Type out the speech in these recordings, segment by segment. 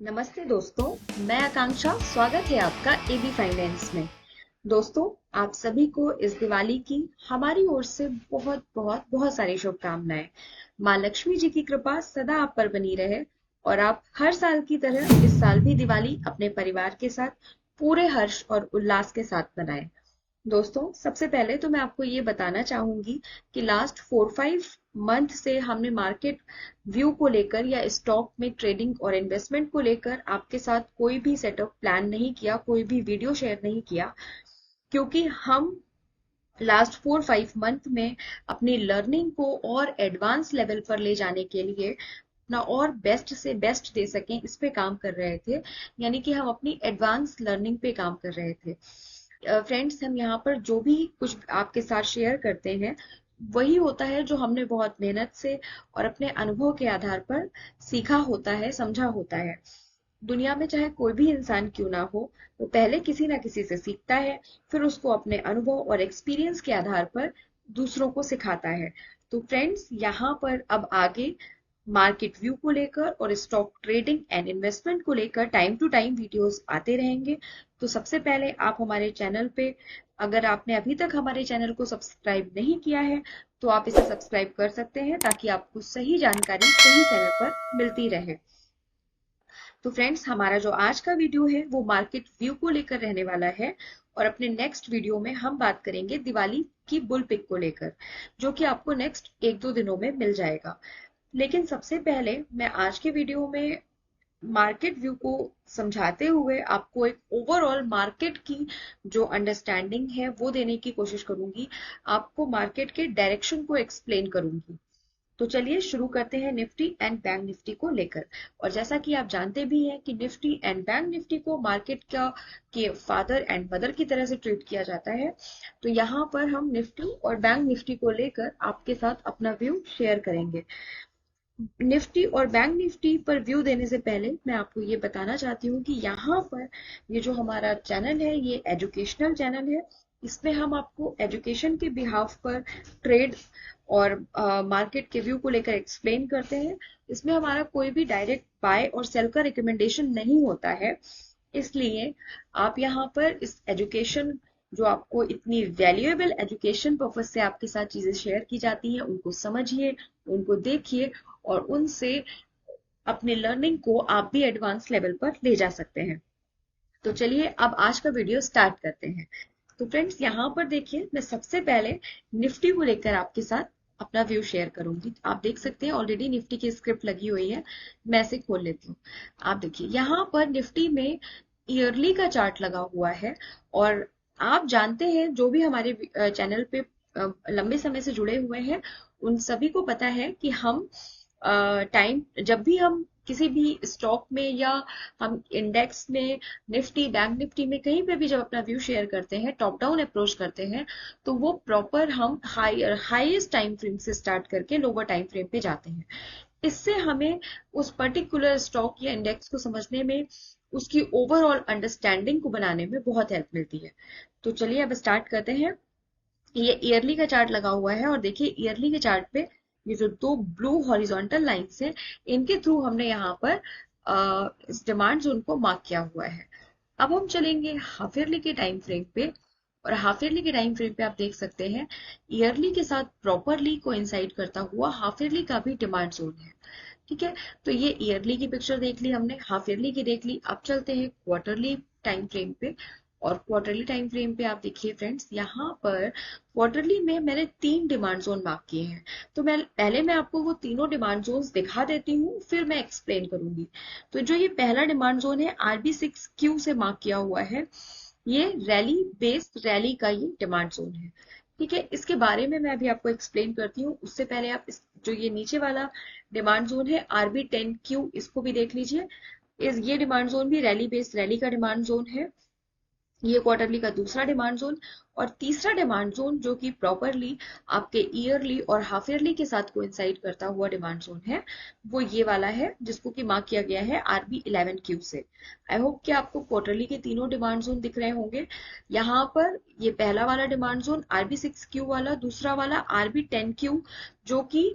नमस्ते दोस्तों, मैं आकांक्षा। स्वागत है आपका एबी फाइनेंस में। दोस्तों, आप सभी को इस दिवाली की हमारी ओर से बहुत बहुत बहुत सारी शुभकामनाएं। माँ लक्ष्मी जी की कृपा सदा आप पर बनी रहे और आप हर साल की तरह इस साल भी दिवाली अपने परिवार के साथ पूरे हर्ष और उल्लास के साथ मनाएं। दोस्तों, सबसे पहले तो मैं आपको ये बताना चाहूंगी कि लास्ट 4-5 मंथ से हमने मार्केट व्यू को लेकर या स्टॉक में ट्रेडिंग और इन्वेस्टमेंट को लेकर आपके साथ कोई भी सेटअप प्लान नहीं किया, कोई भी वीडियो शेयर नहीं किया, क्योंकि हम लास्ट 4-5 मंथ में अपनी लर्निंग को और एडवांस लेवल पर ले जाने के लिए अपना और बेस्ट से बेस्ट दे सकें, इस पे काम कर रहे थे। यानी कि हम अपनी एडवांस लर्निंग पे काम कर रहे थे। फ्रेंड्स, हम यहाँ पर जो भी कुछ आपके साथ शेयर करते हैं वही होता है जो हमने बहुत मेहनत से और अपने अनुभव के आधार पर सीखा होता है, समझा होता है। दुनिया में चाहे कोई भी इंसान क्यों ना हो, वो पहले किसी ना किसी से सीखता है, फिर उसको अपने अनुभव और एक्सपीरियंस के आधार पर दूसरों को सिखाता है। तो फ्रेंड्स, यहाँ पर अब आगे मार्केट व्यू को लेकर और स्टॉक ट्रेडिंग एंड इन्वेस्टमेंट को लेकर टाइम टू टाइम वीडियोस आते रहेंगे। तो सबसे पहले आप हमारे चैनल पे, अगर आपने अभी तक हमारे चैनल को सब्सक्राइब नहीं किया है, तो आप इसे सब्सक्राइब कर सकते हैं ताकि आपको सही जानकारी सही समय पर मिलती रहे। तो फ्रेंड्स, हमारा जो आज का वीडियो है वो मार्केट व्यू को लेकर रहने वाला है और अपने नेक्स्ट वीडियो में हम बात करेंगे दिवाली की बुल पिक को लेकर, जो कि आपको नेक्स्ट 1-2 दिनों में मिल जाएगा। लेकिन सबसे पहले मैं आज के वीडियो में मार्केट व्यू को समझाते हुए आपको एक ओवरऑल मार्केट की जो अंडरस्टैंडिंग है वो देने की कोशिश करूंगी। आपको मार्केट के डायरेक्शन को एक्सप्लेन करूंगी। तो चलिए शुरू करते हैं निफ्टी एंड बैंक निफ्टी को लेकर। और जैसा कि आप जानते भी हैं कि निफ्टी एंड बैंक निफ्टी को मार्केट का के फादर एंड मदर की तरह से ट्रीट किया जाता है। तो यहाँ पर हम निफ्टी और बैंक निफ्टी को लेकर आपके साथ अपना व्यू शेयर करेंगे। निफ्टी और बैंक निफ्टी पर व्यू देने से पहले मैं आपको ये बताना चाहती हूँ कि यहाँ पर ये जो हमारा चैनल है ये एजुकेशनल चैनल है। इसमें हम आपको एजुकेशन के बिहाफ पर ट्रेड और मार्केट के व्यू को लेकर एक्सप्लेन करते हैं। इसमें हमारा कोई भी डायरेक्ट बाय और सेल का रिकमेंडेशन नहीं होता है। इसलिए आप यहाँ पर इस एजुकेशन, जो आपको इतनी वैल्यूएबल एजुकेशन पर्पज से आपके साथ चीजें शेयर की जाती हैं, उनको समझिए, उनको देखिए और उनसे अपने लर्निंग को आप भी एडवांस लेवल पर ले जा सकते हैं। तो चलिए अब आज का वीडियो स्टार्ट करते हैं। तो फ्रेंड्स, यहाँ पर देखिए, मैं सबसे पहले निफ्टी को लेकर आपके साथ अपना व्यू शेयर करूंगी। आप देख सकते हैं ऑलरेडी निफ्टी की स्क्रिप्ट लगी हुई है। मैं इसे खोल लेती हूँ। आप देखिए यहाँ पर निफ्टी में ईयरली का चार्ट लगा हुआ है। और आप जानते हैं, जो भी हमारे चैनल पे लंबे समय से जुड़े हुए हैं, उन सभी को पता है कि हम टाइम, जब भी हम किसी भी स्टॉक में या हम इंडेक्स में, निफ्टी बैंक निफ्टी में कहीं पे भी जब अपना व्यू शेयर करते हैं, टॉप डाउन अप्रोच करते हैं, तो वो प्रॉपर हम हाईएस्ट टाइम फ्रेम से स्टार्ट करके लोअर टाइम फ्रेम पे जाते हैं। इससे हमें उस पर्टिकुलर स्टॉक या इंडेक्स को समझने में, उसकी ओवरऑल अंडरस्टैंडिंग को बनाने में बहुत हेल्प मिलती है। तो चलिए अब स्टार्ट करते हैं। ये ईयरली का चार्ट लगा हुआ है और देखिए ईयरली के चार्ट पे ये जो दो ब्लू हॉरिजॉन्टल लाइंस है, इनके थ्रू हमने यहाँ पर इस डिमांड जोन को मार्क किया हुआ है। अब हम चलेंगे हाफ ईयरली के टाइम फ्रेम पे। और हाफ ईयरली के टाइम फ्रेम पे आप देख सकते हैं ईयरली के साथ प्रॉपरली कोइंसाइड करता हुआ हाफ ईयरली का भी डिमांड जोन है। ठीक है, तो ये ईयरली की पिक्चर देख ली हमने, हाफ ईयरली की देख ली। अब चलते हैं क्वार्टरली टाइम फ्रेम पे। और क्वार्टरली टाइम फ्रेम पे आप देखिए फ्रेंड्स, यहाँ पर क्वार्टरली में मैंने 3 डिमांड जोन मार्क किए हैं। तो मैं आपको वो तीनों डिमांड जोन्स दिखा देती हूँ, फिर मैं एक्सप्लेन करूंगी। तो जो ये पहला डिमांड जोन है RB6Q से मार्क किया हुआ है, ये रैली बेस्ड रैली का ये डिमांड जोन है। ठीक है, इसके बारे में मैं अभी आपको एक्सप्लेन करती हूँ। उससे पहले आप जो ये नीचे वाला डिमांड जोन है RB10Q, इसको भी देख लीजिए। ये डिमांड जोन भी रैली बेस्ड रैली का डिमांड जोन है। ये क्वार्टरली का दूसरा डिमांड जोन। और तीसरा डिमांड जोन जो कि प्रॉपरली आपके ईयरली और हाफ ईयरली के साथ कोइंसाइड करता हुआ डिमांड जोन है, वो ये वाला है जिसको कि मार्क किया गया है RB11Q से। आई होप कि आपको क्वार्टरली के तीनों डिमांड जोन दिख रहे होंगे। यहाँ पर ये पहला वाला डिमांड जोन RB6Q वाला, दूसरा वाला RB10Q, जो कि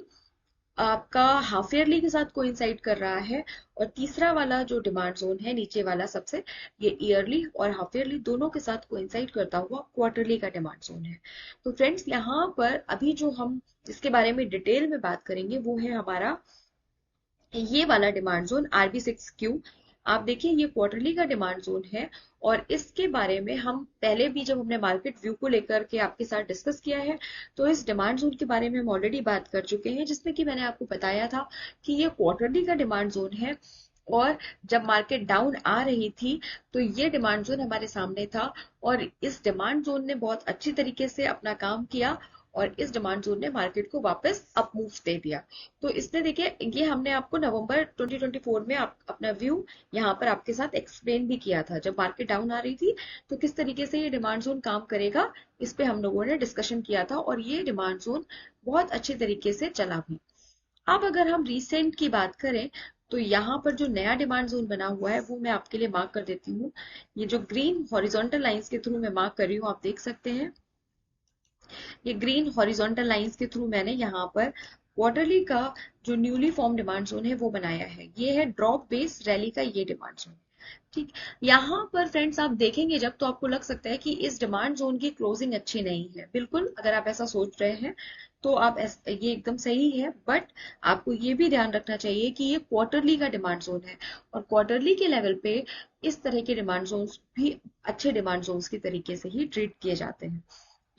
आपका हाफ ईयरली के साथ कोइंसाइड कर रहा है, और तीसरा वाला जो डिमांड जोन है नीचे वाला सबसे, ये ईयरली और हाफ ईयरली दोनों के साथ कोइंसाइड करता हुआ क्वार्टरली का डिमांड जोन है। तो फ्रेंड्स यहाँ पर अभी जो हम जिसके बारे में डिटेल में बात करेंगे वो है हमारा ये वाला डिमांड जोन RB6Q। आप देखिए ये क्वार्टरली का डिमांड जोन है, और इसके बारे में हम पहले भी जब हमने मार्केट व्यू को लेकर के आपके साथ डिस्कस किया है, तो इस डिमांड जोन के बारे में हम ऑलरेडी बात कर चुके हैं, जिसमें कि मैंने आपको बताया था कि ये क्वार्टरली का डिमांड जोन है, और जब मार्केट डाउन आ रही थी तो ये डिमांड जोन हमारे सामने था, और इस डिमांड जोन ने बहुत अच्छी तरीके से अपना काम किया, और इस डिमांड जोन ने मार्केट को वापस अप मूव दे दिया। तो इसने देखिए ये हमने आपको नवंबर 2024 में अपना व्यू यहाँ पर आपके साथ एक्सप्लेन भी किया था, जब मार्केट डाउन आ रही थी तो किस तरीके से ये डिमांड जोन काम करेगा, इस पे हम लोगों ने डिस्कशन किया था, और ये डिमांड जोन बहुत अच्छे तरीके से चला भी। अब अगर हम रिसेंट की बात करें तो यहाँ पर जो नया डिमांड जोन बना हुआ है वो मैं आपके लिए मार्क कर देती हूँ। ये जो ग्रीन हॉरिजॉन्टल लाइंस के थ्रू मैं मार्क कर रही हूँ, आप देख सकते हैं ये ग्रीन हॉरिजॉन्टल लाइंस के थ्रू मैंने यहाँ पर क्वार्टरली का जो न्यूली फॉर्म डिमांड जोन है वो बनाया है। ये है ड्रॉप बेस रैली का ये डिमांड जोन। ठीक, यहाँ पर फ्रेंड्स आप देखेंगे जब तो आपको लग सकता है कि इस डिमांड जोन की क्लोजिंग अच्छी नहीं है। बिल्कुल, अगर आप ऐसा सोच रहे हैं तो ये एकदम सही है, बट आपको ये भी ध्यान रखना चाहिए कि ये क्वार्टरली का डिमांड जोन है, और क्वार्टरली के लेवल पे इस तरह के डिमांड जोन्स भी अच्छे डिमांड जोन्स की तरीके से ही ट्रीट किए जाते हैं।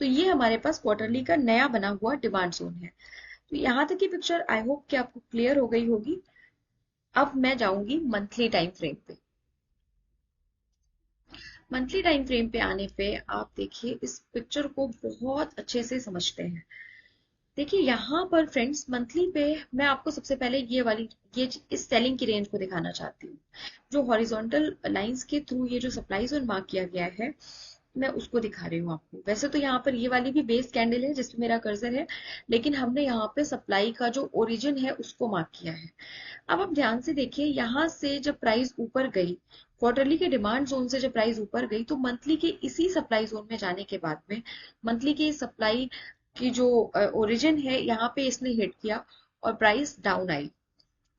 तो ये हमारे पास क्वार्टरली का नया बना हुआ डिमांड जोन है। तो यहाँ तक की पिक्चर आई होप कि आपको क्लियर हो गई होगी। अब मैं जाऊंगी मंथली टाइम फ्रेम पे। मंथली टाइम फ्रेम पे आने पे आप देखिए इस पिक्चर को बहुत अच्छे से समझते हैं। देखिए यहाँ पर फ्रेंड्स मंथली पे मैं आपको सबसे पहले ये इस सेलिंग की रेंज को दिखाना चाहती हूँ, जो हॉरिजॉन्टल लाइंस के थ्रू ये जो सप्लाई जोन मार्क किया गया है मैं उसको दिखा रही हूँ आपको। वैसे तो यहाँ पर ये वाली भी बेस कैंडल है जिसपे मेरा कर्सर है, लेकिन हमने यहाँ पे सप्लाई का जो ओरिजिन है उसको मार्क किया है। अब आप ध्यान से देखिए, यहाँ से जब प्राइस ऊपर गई, क्वार्टरली के डिमांड जोन से जब प्राइस ऊपर गई, तो मंथली के इसी सप्लाई जोन में जाने के बाद में मंथली की सप्लाई की जो ओरिजिन है यहाँ पे इसने हिट किया और प्राइस डाउन आई।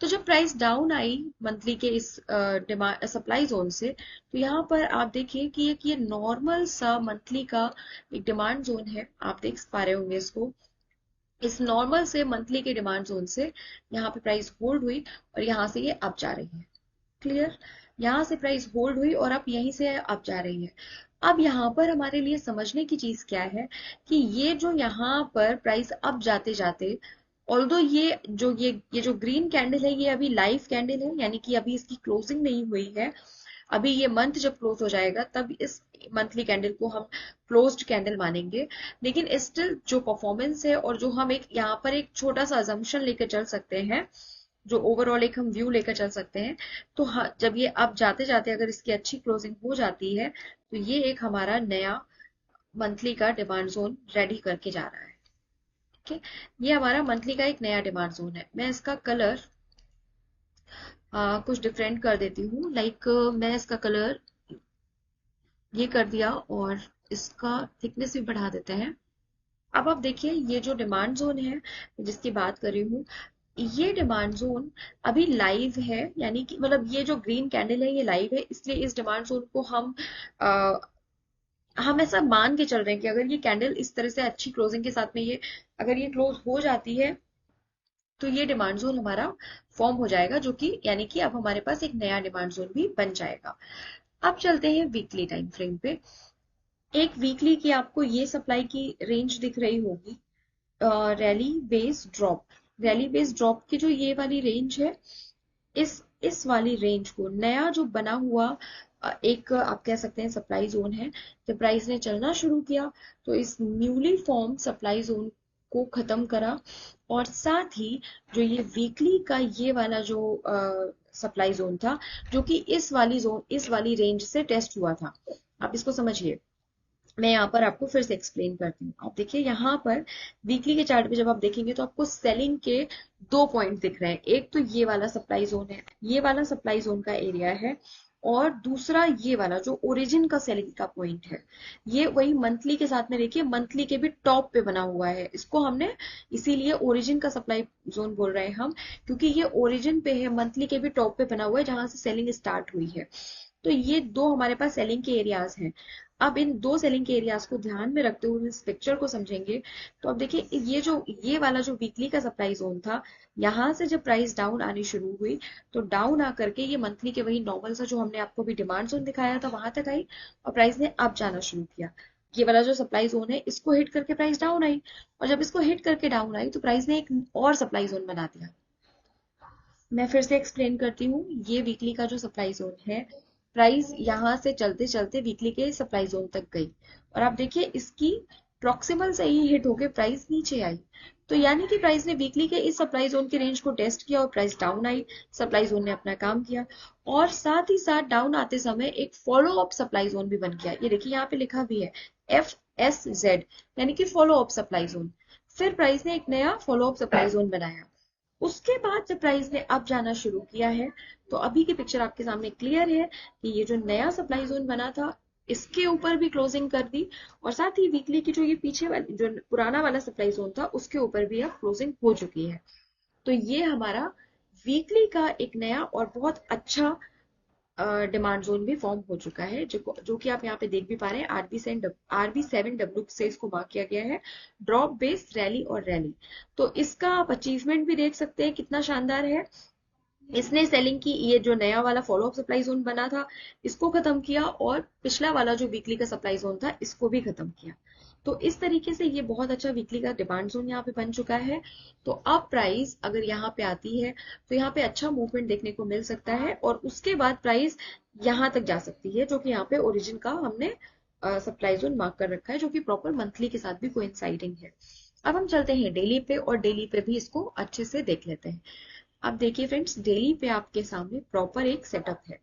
तो जब प्राइस डाउन आई मंथली के इस डिमांड सप्लाई जोन से, तो यहाँ पर आप देखिए कि ये नॉर्मल सा मंथली का एक डिमांड जोन है, आप देख पा रहे होंगे इसको। इस नॉर्मल से मंथली के डिमांड जोन से यहाँ पे प्राइस होल्ड हुई और यहाँ से ये अप जा रही है। क्लियर, यहाँ से प्राइस होल्ड हुई और अब यहीं से अप जा रही है। अब यहाँ पर हमारे लिए समझने की चीज क्या है कि ये जो यहाँ पर प्राइस अप जाते जाते, ऑल्दो ये जो ग्रीन कैंडल है ये अभी लाइव कैंडल है, यानी कि अभी इसकी क्लोजिंग नहीं हुई है। अभी ये मंथ जब क्लोज हो जाएगा तब इस मंथली कैंडल को हम क्लोज्ड कैंडल मानेंगे, लेकिन स्टिल जो परफॉर्मेंस है और जो हम एक यहाँ पर एक छोटा सा अजम्पशन लेकर चल सकते हैं, जो ओवरऑल एक हम व्यू लेकर चल सकते हैं, तो हाँ, जब ये अब जाते जाते अगर इसकी अच्छी क्लोजिंग हो जाती है तो ये एक हमारा नया मंथली का डिमांड जोन रेडी करके जा रहा है। ठीक है, ये हमारा मंथली का एक नया डिमांड जोन है। मैं इसका कलर कुछ डिफरेंट कर देती हूँ, लाइक मैं इसका कलर ये कर दिया और इसका थिकनेस भी बढ़ा देते हैं। अब आप देखिए ये जो डिमांड जोन है जिसकी बात कर रही हूँ, ये डिमांड जोन अभी लाइव है, यानी कि मतलब ये जो ग्रीन कैंडल है ये लाइव है, इसलिए इस डिमांड जोन को हम ऐसा मान के चल रहे हैं कि अगर ये कैंडल इस तरह से अच्छी क्लोजिंग के साथ में ये अगर ये क्लोज हो जाती है तो ये डिमांड जोन हमारा फॉर्म हो जाएगा, जो कि यानी कि अब हमारे पास एक नया डिमांड जोन भी बन जाएगा। अब चलते हैं वीकली टाइम फ्रेम पे। एक वीकली की आपको ये सप्लाई की रेंज दिख रही होगी, rally base drop. Rally base drop की जो ये वाली रेंज है, इस वाली रेंज को नया जो बना हुआ एक आप कह सकते हैं सप्लाई जोन है। जब प्राइस ने चलना शुरू किया तो इस न्यूली फॉर्म सप्लाई जोन को खत्म करा, और साथ ही जो ये वीकली का ये वाला जो सप्लाई जोन था, जो कि इस वाली रेंज से टेस्ट हुआ था। आप इसको समझिए, मैं यहाँ पर आपको फिर से एक्सप्लेन करती हूँ। आप देखिए यहाँ पर वीकली के चार्ट पे जब आप देखेंगे तो आपको सेलिंग के दो पॉइंट दिख रहे हैं। एक तो ये वाला सप्लाई जोन है, ये वाला सप्लाई जोन का एरिया है, और दूसरा ये वाला जो ओरिजिन का सेलिंग का पॉइंट है, ये वही मंथली के साथ में देखिए, मंथली के भी टॉप पे बना हुआ है। इसको हमने इसीलिए ओरिजिन का सप्लाई जोन बोल रहे हैं हम, क्योंकि ये ओरिजिन पे है, मंथली के भी टॉप पे बना हुआ है जहां से सेलिंग स्टार्ट हुई है। तो ये दो हमारे पास सेलिंग के एरियाज हैं। अब इन दो सेलिंग के एरियाज को ध्यान में रखते हुए इस पिक्चर को समझेंगे। तो अब देखिए, ये वाला जो वीकली का सप्लाई जोन था, यहां से जब प्राइस डाउन आनी शुरू हुई, तो डाउन आकर के ये मंथली के वही नॉर्मल सा जो हमने आपको भी डिमांड जोन दिखाया था वहां तक आई, और प्राइस ने अब जाना शुरू किया। ये वाला जो सप्लाई जोन है, इसको हिट करके प्राइस डाउन आई, और जब इसको हिट करके डाउन आई तो प्राइस ने एक और सप्लाई जोन बना दिया। मैं फिर से एक्सप्लेन करती हूँ। ये वीकली का जो सप्लाई जोन है, प्राइस यहाँ से चलते चलते वीकली के सप्लाई जोन तक गई, और आप देखिए इसकी प्रॉक्सिमल से ही हिट होके प्राइस नीचे आई। तो यानी कि प्राइस ने वीकली के इस सप्लाई जोन के रेंज को टेस्ट किया और price down I, supply zone ने अपना काम किया। और साथ ही साथ डाउन आते समय एक फॉलो अप सप्लाई जोन भी बन गया। ये देखिए यहाँ पे लिखा भी है FSZ, यानी कि फॉलो अप सप्लाई जोन। फिर प्राइस ने एक नया फॉलो अप सप्लाई जोन बनाया। उसके बाद जब प्राइस ने अब जाना शुरू किया है, तो अभी की पिक्चर आपके सामने क्लियर है कि ये जो नया सप्लाई जोन बना था, इसके ऊपर भी क्लोजिंग कर दी, और साथ ही वीकली की जो ये पीछे वाली जो पुराना वाला सप्लाई जोन था, उसके ऊपर भी अब क्लोजिंग हो चुकी है। तो ये हमारा वीकली का एक नया और बहुत अच्छा डिमांड जोन भी फॉर्म हो चुका है, जो कि आप यहाँ पे देख भी पा रहे हैं। RB7W से इसको मार्क किया गया है, ड्रॉप बेस रैली और रैली। तो इसका आप अचीवमेंट भी देख सकते हैं कितना शानदार है। इसने सेलिंग की, ये जो नया वाला फॉलो अप सप्लाई जोन बना था, इसको खत्म किया, और पिछला वाला जो वीकली का सप्लाई जोन था, इसको भी खत्म किया। तो इस तरीके से ये बहुत अच्छा वीकली का डिमांड जोन यहाँ पे बन चुका है। तो अब प्राइस अगर यहाँ पे आती है, तो यहाँ पे अच्छा मूवमेंट देखने को मिल सकता है, और उसके बाद प्राइस यहाँ तक जा सकती है, जो कि यहाँ पे ओरिजिन का हमने सप्लाई जोन मार्क कर रखा है, जो कि प्रॉपर मंथली के साथ भी कोइंसाइडिंग है। अब हम चलते हैं डेली पे, और डेली पे भी इसको अच्छे से देख लेते हैं। अब देखिए फ्रेंड्स, डेली पे आपके सामने प्रॉपर एक सेटअप है।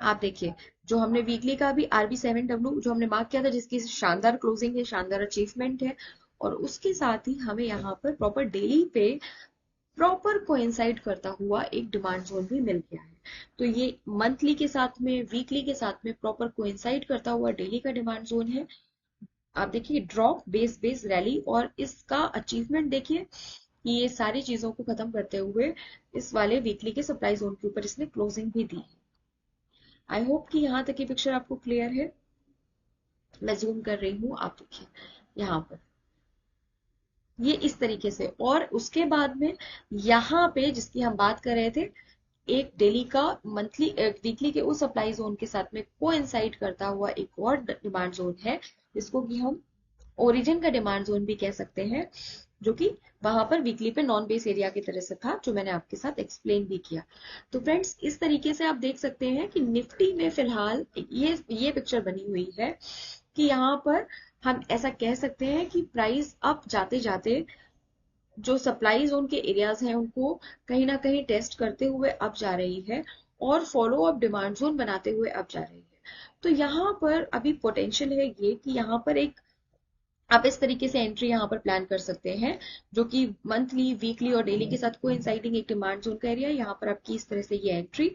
आप देखिए, जो हमने वीकली का भी RB7W जो हमने मार्क किया था, जिसकी शानदार क्लोजिंग है, शानदार अचीवमेंट है, और उसके साथ ही हमें यहाँ पर प्रॉपर डेली पे प्रॉपर कोइंसाइड करता हुआ एक डिमांड जोन भी मिल गया है। तो ये मंथली के साथ में, वीकली के साथ में प्रॉपर कोइंसाइड करता हुआ डेली का डिमांड जोन है। आप देखिए, ड्रॉप बेस बेस रैली, और इसका अचीवमेंट देखिए कि ये सारी चीजों को खत्म करते हुए इस वाले वीकली के सप्लाई जोन के ऊपर इसने क्लोजिंग भी दी। आई होप कि यहाँ तक की पिक्चर आपको क्लियर है। मैं जूम कर रही हूँ, आप देखिए यहाँ पर ये इस तरीके से। और उसके बाद में यहाँ पे जिसकी हम बात कर रहे थे, एक डेली का मंथली वीकली के उस सप्लाई जोन के साथ में कोइंसाइड करता हुआ एक और डिमांड जोन है, जिसको कि हम ओरिजिन का डिमांड जोन भी कह सकते हैं, जो कि वहां पर वीकली पे नॉन बेस एरिया की तरह से था, जो मैंने आपके साथ एक्सप्लेन भी किया। तो फ्रेंड्स, इस तरीके से आप देख सकते हैं कि निफ्टी में फिलहाल ये पिक्चर बनी हुई है कि यहाँ पर हम ऐसा कह सकते हैं कि प्राइस अप जाते जाते जो सप्लाई जोन के एरियाज हैं, उनको कहीं ना कहीं टेस्ट करते हुए अप जा रही है, और फॉलो अप डिमांड जोन बनाते हुए अप जा रही है। तो यहाँ पर अभी पोटेंशियल है ये कि यहाँ पर एक आप इस तरीके से एंट्री यहाँ पर प्लान कर सकते हैं, जो कि मंथली, वीकली और डेली के साथ कोइंसाइडिंग एक डिमांड जोन का एरिया है। यहाँ पर आपकी इस तरह से ये एंट्री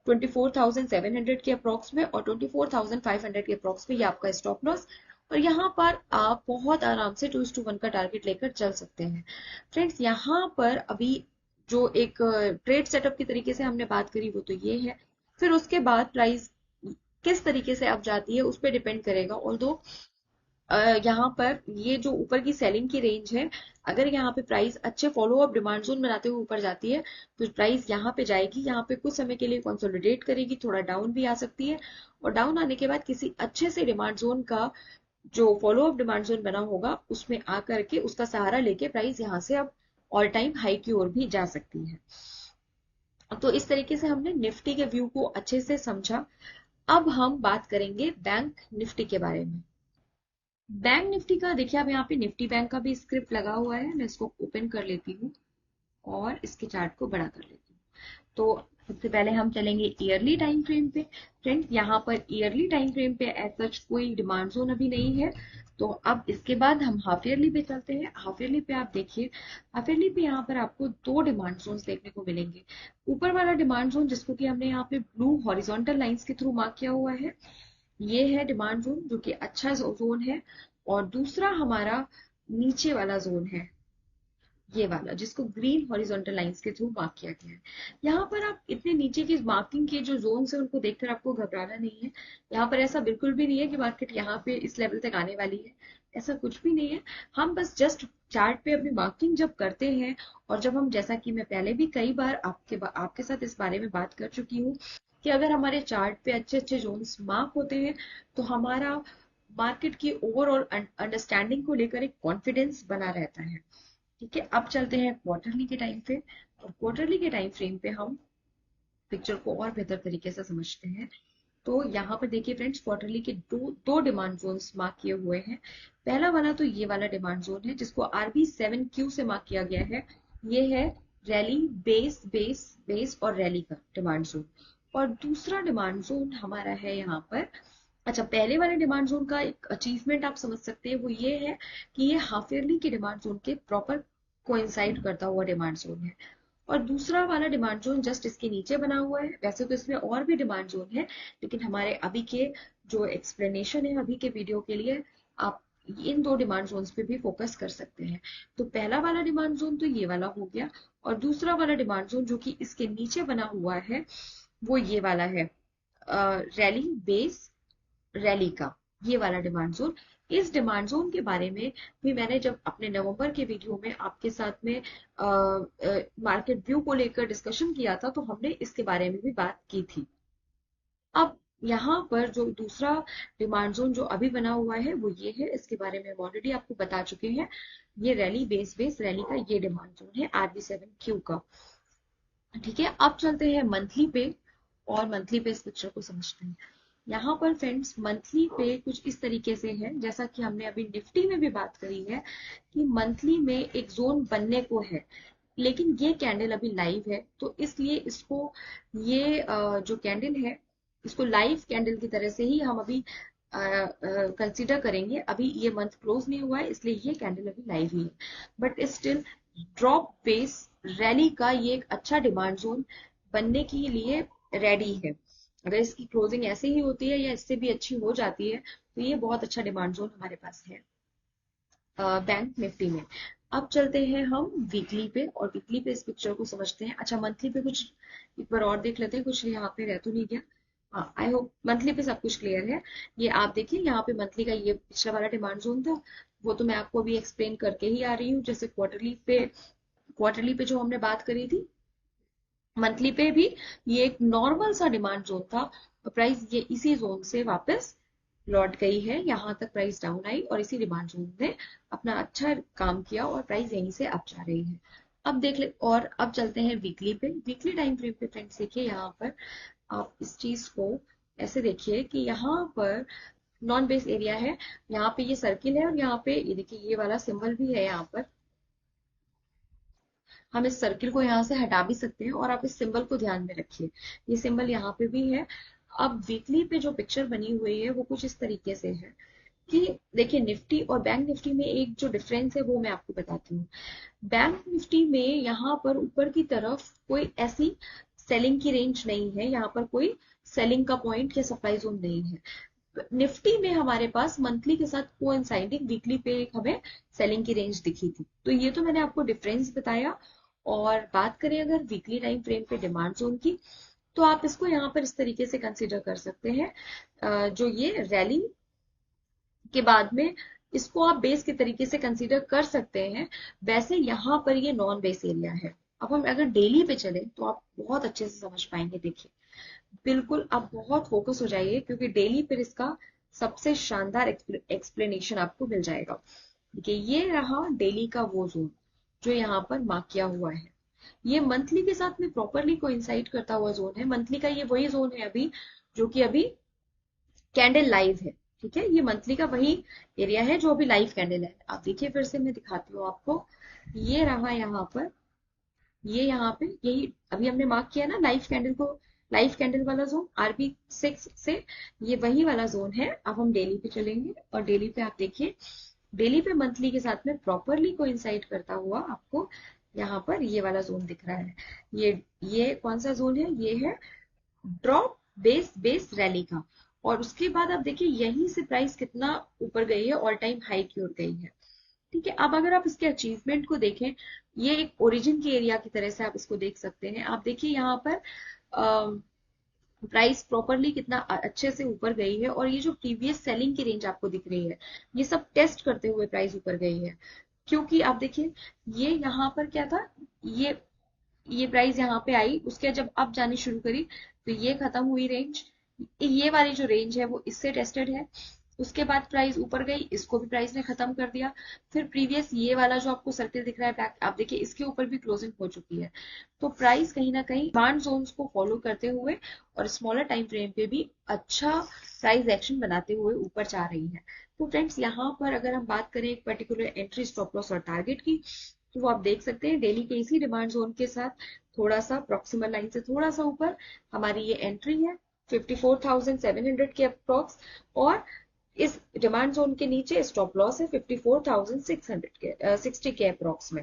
24,700 के अप्रॉक्स में और 24,500 के अप्रॉक्स में ये आपका स्टॉप लॉस, और यहाँ पर आप बहुत आराम से 2:1 का टारगेट लेकर चल सकते हैं। फ्रेंड्स, यहाँ पर अभी जो एक ट्रेड सेटअप की तरीके से हमने बात करी, वो तो ये है। फिर उसके बाद प्राइस किस तरीके से अब जाती है उस पर डिपेंड करेगा। ऑल्दो यहाँ पर ये जो ऊपर की सेलिंग की रेंज है, अगर यहाँ पे प्राइस अच्छे फॉलो अप डिमांड जोन बनाते हुए ऊपर जाती है, तो प्राइस यहाँ पे जाएगी, यहाँ पे कुछ समय के लिए कंसोलिडेट करेगी, थोड़ा डाउन भी आ सकती है, और डाउन आने के बाद किसी अच्छे से डिमांड जोन का जो फॉलो अप डिमांड जोन बना होगा, उसमें आकर के उसका सहारा लेके प्राइस यहाँ से अब ऑल टाइम हाई की ओर भी जा सकती है। तो इस तरीके से हमने निफ्टी के व्यू को अच्छे से समझा। अब हम बात करेंगे बैंक निफ्टी के बारे में। बैंक निफ्टी का देखिए, अब यहाँ पे निफ्टी बैंक का भी स्क्रिप्ट लगा हुआ है। मैं इसको ओपन कर लेती हूँ और इसके चार्ट को बड़ा कर लेती हूँ। तो सबसे पहले हम चलेंगे ईयरली टाइम फ्रेम पे। फ्रेंड्स, यहाँ पर ईयरली टाइम फ्रेम पे एज सच कोई डिमांड जोन अभी नहीं है, तो अब इसके बाद हम हाफ ईयरली पे चलते हैं। हाफ ईयरली पे आप देखिए, हाफ ईयरली पे यहाँ पर आपको दो डिमांड जोन्स देखने को मिलेंगे। ऊपर वाला डिमांड जोन जिसको कि हमने यहाँ पे ब्लू हॉरिजॉन्टल लाइंस के थ्रू मार्क किया हुआ है, ये है डिमांड जोन जो कि अच्छा जोन है। और दूसरा हमारा नीचे वाला जोन है, ये वाला जिसको ग्रीन हॉरिजॉन्टल लाइंस के थ्रू मार्क किया गया है। यहाँ पर आप इतने नीचे की मार्किंग के जो जोन है उनको देखकर आपको घबराना नहीं है। यहाँ पर ऐसा बिल्कुल भी नहीं है कि मार्केट यहाँ पे इस लेवल तक आने वाली है, ऐसा कुछ भी नहीं है। हम बस जस्ट चार्ट पे अपनी मार्किंग जब करते हैं, और जब हम, जैसा कि मैं पहले भी कई बार आपके साथ इस बारे में बात कर चुकी हूँ कि अगर हमारे चार्ट पे अच्छे अच्छे जोन्स मार्क होते हैं तो हमारा मार्केट की ओवरऑल अंडरस्टैंडिंग को लेकर एक कॉन्फिडेंस बना रहता है। ठीक है, अब चलते हैं क्वार्टरली के टाइम पे। और क्वार्टरली के टाइम फ्रेम पे हम पिक्चर को और बेहतर तरीके से समझते हैं। तो यहाँ पर देखिए फ्रेंड्स, क्वार्टरली के दो दो डिमांड जोन्स मार्क किए हुए हैं। पहला वाला तो ये वाला डिमांड जोन है जिसको RB7Q से मार्क किया गया है। ये है रैली बेस बेस बेस और रैली का डिमांड जोन। और दूसरा डिमांड जोन हमारा है यहाँ पर, अच्छा पहले वाले डिमांड जोन का एक अचीवमेंट आप समझ सकते हैं, वो ये है कि ये हाफ ईयरली के डिमांड जोन के प्रॉपर कोइंसाइड करता हुआ डिमांड जोन है। और दूसरा वाला डिमांड जोन जस्ट इसके नीचे बना हुआ है। वैसे तो इसमें और भी डिमांड जोन है, लेकिन हमारे अभी के जो एक्सप्लेनेशन है अभी के वीडियो के लिए आप इन दो डिमांड जोन्स पे भी फोकस कर सकते हैं। तो पहला वाला डिमांड जोन तो ये वाला हो गया, और दूसरा वाला डिमांड जोन जो कि इसके नीचे बना हुआ है वो ये वाला है, रैली बेस रैली का, ये वाला डिमांड जोन। इस डिमांड जोन के बारे में भी मैंने जब अपने नवंबर के वीडियो में आपके साथ में मार्केट व्यू को लेकर डिस्कशन किया था, तो हमने इसके बारे में भी बात की थी। अब यहाँ पर जो दूसरा डिमांड जोन जो अभी बना हुआ है वो ये है, इसके बारे में हम ऑलरेडी आपको बता चुके हैं। ये रैली बेस बेस रैली का ये डिमांड जोन है RB7Q का। ठीक है, अब चलते हैं मंथली पे, और मंथली पे इस पिक्चर को समझते हैं। यहाँ पर फ्रेंड्स मंथली पे कुछ इस तरीके से है, जैसा कि हमने अभी निफ्टी में भी बात करी है कि मंथली में एक जोन बनने को है, लेकिन ये कैंडल अभी लाइव है, तो इसलिए इसको ये जो कैंडल है इसको लाइव कैंडल की तरह से ही हम अभी कंसीडर करेंगे। अभी ये मंथ क्लोज नहीं हुआ है, इसलिए ये कैंडल अभी लाइव ही है, but still drop base rally का ये एक अच्छा डिमांड जोन बनने के लिए रेडी है। अगर इसकी क्लोजिंग ऐसे ही होती है या इससे भी अच्छी हो जाती है तो ये बहुत अच्छा डिमांड जोन हमारे पास है बैंक निफ्टी में। अब चलते हैं हम वीकली पे, और वीकली पे इस पिक्चर को समझते हैं। अच्छा मंथली पे कुछ एक बार और देख लेते हैं, कुछ यहाँ पे रह तो नहीं गया। हाँ, आई होप मंथली पे सब कुछ क्लियर है। ये आप देखिए यहाँ पे मंथली का ये पिछला वाला डिमांड जोन था, वो तो मैं आपको अभी एक्सप्लेन करके ही आ रही हूँ। जैसे क्वार्टरली पे जो हमने बात करी थी, मंथली पे भी ये एक नॉर्मल सा डिमांड जोन था, और प्राइस ये इसी जोन से वापस लौट गई है। यहाँ तक प्राइस डाउन आई और इसी डिमांड जोन ने अपना अच्छा काम किया और प्राइस यहीं से अप जा रही है। अब देख ले, और अब चलते हैं वीकली पे। वीकली टाइम फ्रेम पे फ्रेंड्स देखिए, यहाँ पर आप इस चीज को ऐसे देखिए कि यहाँ पर नॉन बेस एरिया है, यहाँ पे ये सर्किल है, और यहाँ पे ये देखिए ये वाला सिंबल भी है। यहाँ पर हम इस सर्किल को यहाँ से हटा भी सकते हैं, और आप इस सिंबल को ध्यान में रखिए, ये सिंबल यहाँ पे भी है। अब वीकली पे जो पिक्चर बनी हुई है वो कुछ इस तरीके से है कि देखिए निफ्टी और बैंक निफ्टी में एक जो डिफरेंस है वो मैं आपको बताती हूँ। बैंक निफ्टी में यहाँ पर ऊपर की तरफ कोई ऐसी सेलिंग की रेंज नहीं है, यहाँ पर कोई सेलिंग का पॉइंट या सप्लाई जोन नहीं है। निफ्टी में हमारे पास मंथली के साथ कोइंसाइडिंग वीकली पे एक हमें सेलिंग की रेंज दिखी थी, तो ये तो मैंने आपको डिफरेंस बताया। और बात करें अगर वीकली टाइम फ्रेम पे डिमांड जोन की, तो आप इसको यहाँ पर इस तरीके से कंसीडर कर सकते हैं, जो ये रैली के बाद में इसको आप बेस के तरीके से कंसीडर कर सकते हैं। वैसे यहाँ पर ये नॉन बेस एरिया है। अब हम अगर डेली पे चले तो आप बहुत अच्छे से समझ पाएंगे। देखिए बिल्कुल आप बहुत फोकस हो जाइए, क्योंकि डेली पर इसका सबसे शानदार एक्सप्लेनेशन आपको मिल जाएगा। देखिए ये रहा डेली का वो जोन जो यहाँ पर मार्क किया हुआ है। ये मंथली के साथ में प्रॉपरली कोइंसाइड करता हुआ जोन है। मंथली का ये वही जोन है अभी जो कि अभी कैंडल लाइव है। ठीक है, ये मंथली का वही एरिया है जो अभी लाइव कैंडल है। आप देखिए फिर से मैं दिखाती हूँ आपको, ये रहा यहाँ पर, ये यहाँ पे यही अभी हमने मार्क किया ना लाइव कैंडल को, लाइव कैंडल वाला जोन RB6 से ये वही वाला जोन है। अब हम डेली पे चलेंगे और डेली पे आप देखिए, डेली पे मंथली के साथ में प्रॉपरली कोइंसाइड करता हुआ आपको यहाँ पर ये वाला जोन दिख रहा है। ये कौन सा जोन है? ये है ड्रॉप बेस बेस रैली का। और उसके बाद आप देखिए यहीं से प्राइस कितना ऊपर गई है, ऑल टाइम हाई की ओर गई है। ठीक है, अब अगर आप इसके अचीवमेंट को देखें, ये एक ओरिजिन की एरिया की तरह से आप इसको देख सकते हैं। आप देखिए यहाँ पर प्राइस प्रॉपरली कितना अच्छे से ऊपर गई है, और ये जो प्रीवियस सेलिंग की रेंज आपको दिख रही है, ये सब टेस्ट करते हुए प्राइस ऊपर गई है। क्योंकि आप देखिए ये यहाँ पर क्या था, ये ये प्राइस यहाँ पे आई, उसके जब अप जानी शुरू करी तो ये खत्म हुई रेंज। ये वाली जो रेंज है वो इससे टेस्टेड है। उसके बाद प्राइस ऊपर गई, इसको भी प्राइस ने खत्म कर दिया। फिर प्रीवियस ये वाला जो आपको सर्किल दिख रहा है बैक, आप देखिए इसके ऊपर भी क्लोजिंग हो चुकी है। तो प्राइस कहीं ना कहीं डिमांड जोन्स को फॉलो करते हुए और स्मॉलर टाइम फ्रेम पे भी अच्छा प्राइस एक्शन बनाते हुए ऊपर जा रही है। तो फ्रेंड्स यहाँ पर अगर हम बात करें एक पर्टिकुलर एंट्री, स्टॉप लॉस और टारगेट की, तो वो आप देख सकते हैं डेली के इसी डिमांड जोन के साथ थोड़ा सा प्रॉक्सिमल लाइन से थोड़ा सा ऊपर हमारी ये एंट्री है 54,700 के अप्रॉक्स। और इस डिमांड जोन के नीचे स्टॉप लॉस है 54,600 के 60 के अप्रॉक्स में।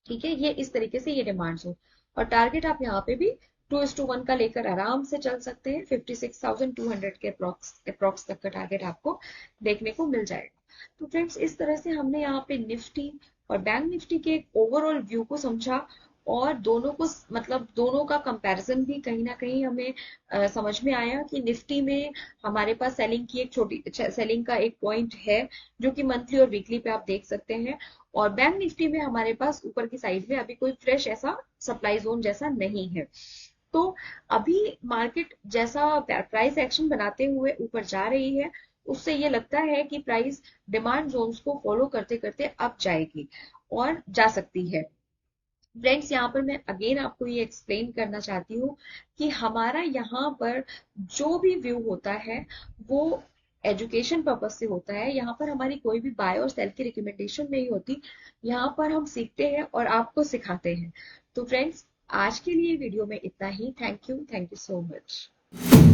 ठीक है, ये इस तरीके से ये डिमांड जोन। और टारगेट आप यहाँ पे भी 2:1 का लेकर आराम से चल सकते हैं। 56,200 के अप्रॉक्स तक का टारगेट आपको देखने को मिल जाएगा। तो फ्रेंड्स इस तरह से हमने यहाँ पे निफ्टी और बैंक निफ्टी के एक ओवरऑल व्यू को समझा, और दोनों को मतलब दोनों का कंपैरिजन भी कहीं ना कहीं हमें समझ में आया कि निफ्टी में हमारे पास सेलिंग की एक छोटी सेलिंग का एक पॉइंट है जो कि मंथली और वीकली पे आप देख सकते हैं। और बैंक निफ्टी में हमारे पास ऊपर की साइड में अभी कोई फ्रेश ऐसा सप्लाई जोन जैसा नहीं है। तो अभी मार्केट जैसा प्राइस एक्शन बनाते हुए ऊपर जा रही है, उससे ये लगता है कि प्राइस डिमांड जोन्स को फॉलो करते करते अप जाएगी और जा सकती है। फ्रेंड्स यहाँ पर मैं अगेन आपको ये एक्सप्लेन करना चाहती हूँ कि हमारा यहाँ पर जो भी व्यू होता है वो एजुकेशन पर्पज से होता है। यहाँ पर हमारी कोई भी बाय और सेल की रिकमेंडेशन नहीं होती। यहाँ पर हम सीखते हैं और आपको सिखाते हैं। तो फ्रेंड्स आज के लिए वीडियो में इतना ही। Thank you so much.